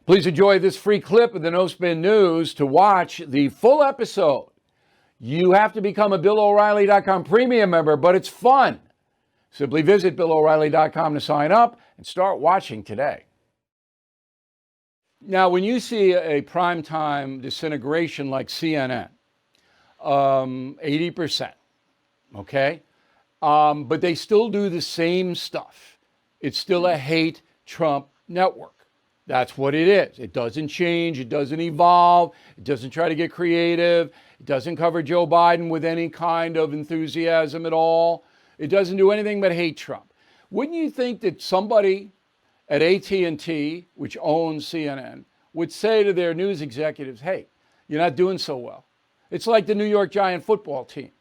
Please enjoy this free clip of the No Spin News. To watch the full episode, you have to become a BillO'Reilly.com premium member, but it's fun. Simply visit BillO'Reilly.com to sign up and start watching today. Now, when you see a primetime disintegration like CNN, 80%, okay? But they still do the same stuff. It's still a hate Trump network. That's what it is. It doesn't change. It doesn't evolve. It doesn't try to get creative. It doesn't cover Joe Biden with any kind of enthusiasm at all. It doesn't do anything but hate Trump. Wouldn't you think that somebody at AT&T, which owns CNN, would say to their news executives, hey, you're not doing so well. It's like the New York Giant football team.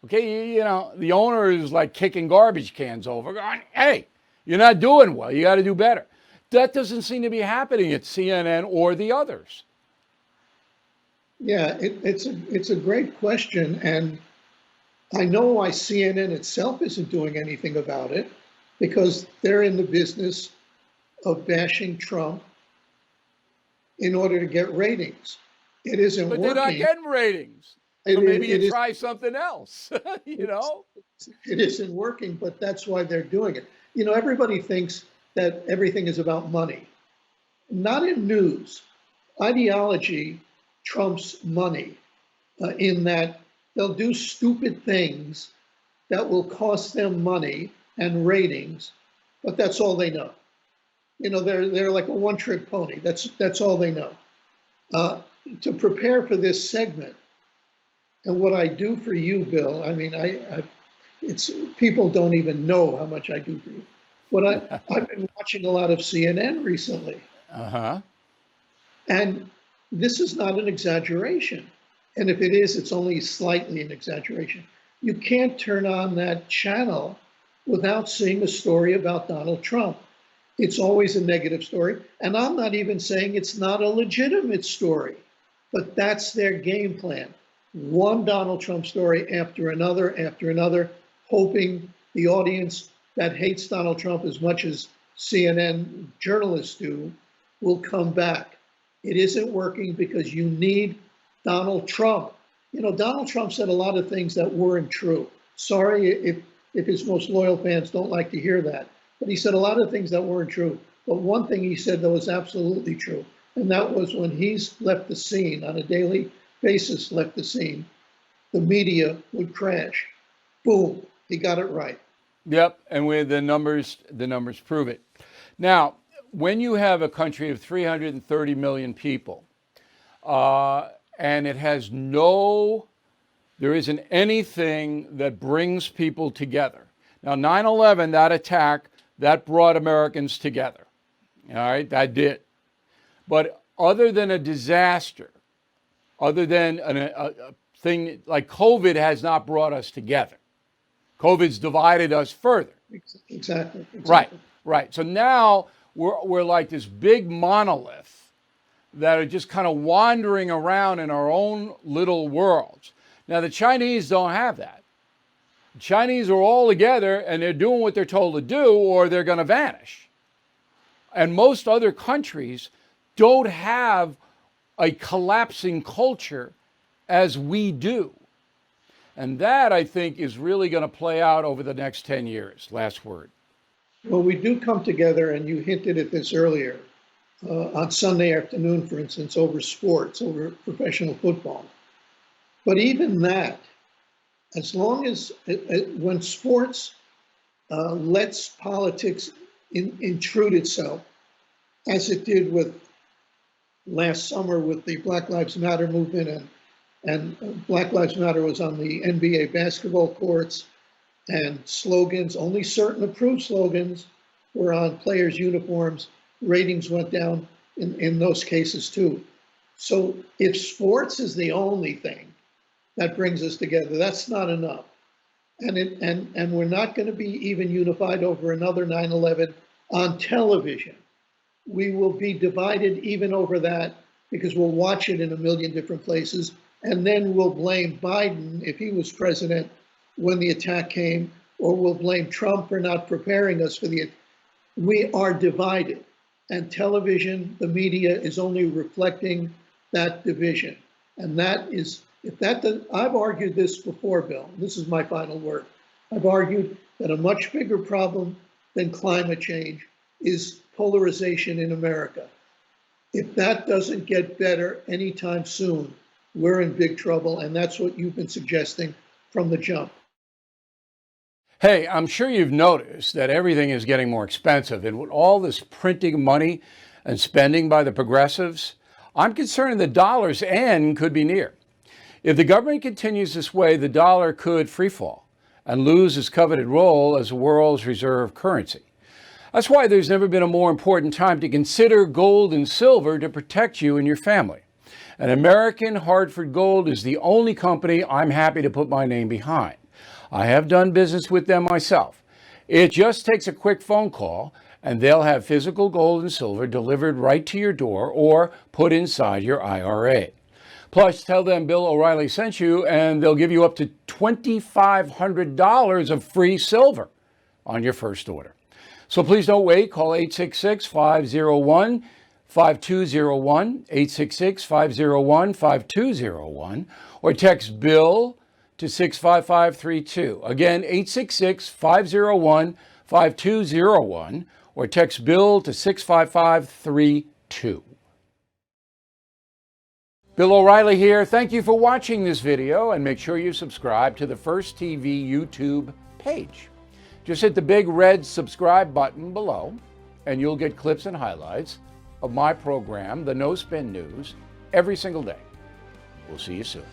Okay, you know, the owner is like kicking garbage cans over, going, hey, you're not doing well. You got to do better. That doesn't seem to be happening at CNN or the others. Yeah, it's a great question, and I know why CNN itself isn't doing anything about it, because they're in the business of bashing Trump in order to get ratings. It isn't But working. they're not getting ratings. So maybe you try something else, you know? It isn't working, but that's why they're doing it. You know, everybody thinks that everything is about money. Not in news. Ideology trumps money in that they'll do stupid things that will cost them money and ratings, but that's all they know. You know, they're like a one-trick pony. That's all they know. To prepare for this segment, and what I do for you, Bill, I mean, it's people don't even know how much I do for you. I've been watching a lot of CNN recently. And this is not an exaggeration. And if it is, it's only slightly an exaggeration. You can't turn on that channel without seeing a story about Donald Trump. It's always a negative story. And I'm not even saying it's not a legitimate story, but that's their game plan. One Donald Trump story after another, hoping the audience that hates Donald Trump as much as CNN journalists do will come back. It isn't working because you need Donald Trump. You know, Donald Trump said a lot of things that weren't true. Sorry if his most loyal fans don't like to hear that, but he said a lot of things that weren't true. But one thing he said that was absolutely true, and that was when he's left the scene on a daily basis, the media would crash. Boom, he got it right. Yep, and the numbers prove it. Now, when you have a country of 330 million people, and it has there isn't anything that brings people together. Now, 9/11, that attack, that brought Americans together. All right, that did. But other than a disaster, other than a thing like COVID has not brought us together. COVID's divided us further. Exactly. Right. So now we're like this big monolith that are just kind of wandering around in our own little worlds. Now, the Chinese don't have that. The Chinese are all together and they're doing what they're told to do or they're going to vanish. And most other countries don't have a collapsing culture as we do. And that, I think, is really going to play out over the next 10 years. Last word. Well, we do come together, and you hinted at this earlier, on Sunday afternoon, for instance, over sports, over professional football. But even that, as long as when sports lets politics intrude itself, as it did with last summer with the Black Lives Matter movement, and Black Lives Matter was on the NBA basketball courts, and slogans, only certain approved slogans were on players' uniforms. Ratings went down in those cases too. So if sports is the only thing that brings us together, that's not enough. And we're not going to be even unified over another 9/11 on television. We will be divided even over that because we'll watch it in a million different places. And then we'll blame Biden if he was president when the attack came, or we'll blame Trump for not preparing us for the. We are divided. and television, the media is only reflecting that division. And that is, if that does, I've argued this before, Bill, and this is my final word. I've argued that a much bigger problem than climate change is polarization in America. If that doesn't get better anytime soon, we're in big trouble, and that's what you've been suggesting from the jump. Hey, I'm sure you've noticed that everything is getting more expensive, and with all this printing money and spending by the progressives, I'm concerned the dollar's end could be near. If the government continues this way, the dollar could freefall and lose its coveted role as the world's reserve currency. That's why there's never been a more important time to consider gold and silver to protect you and your family. And American Hartford Gold is the only company I'm happy to put my name behind. I have done business with them myself. It just takes a quick phone call and they'll have physical gold and silver delivered right to your door or put inside your IRA. Plus, tell them Bill O'Reilly sent you and they'll give you up to $2,500 of free silver on your first order. So please don't wait. Call 866-501-5201, 866-501-5201, or text Bill to 65532. Again, 866-501-5201, or text Bill to 65532. Bill O'Reilly here. Thank you for watching this video, and make sure you subscribe to the First TV YouTube page. Just hit the big red subscribe button below, and you'll get clips and highlights of my program, The No Spin News, every single day. We'll see you soon.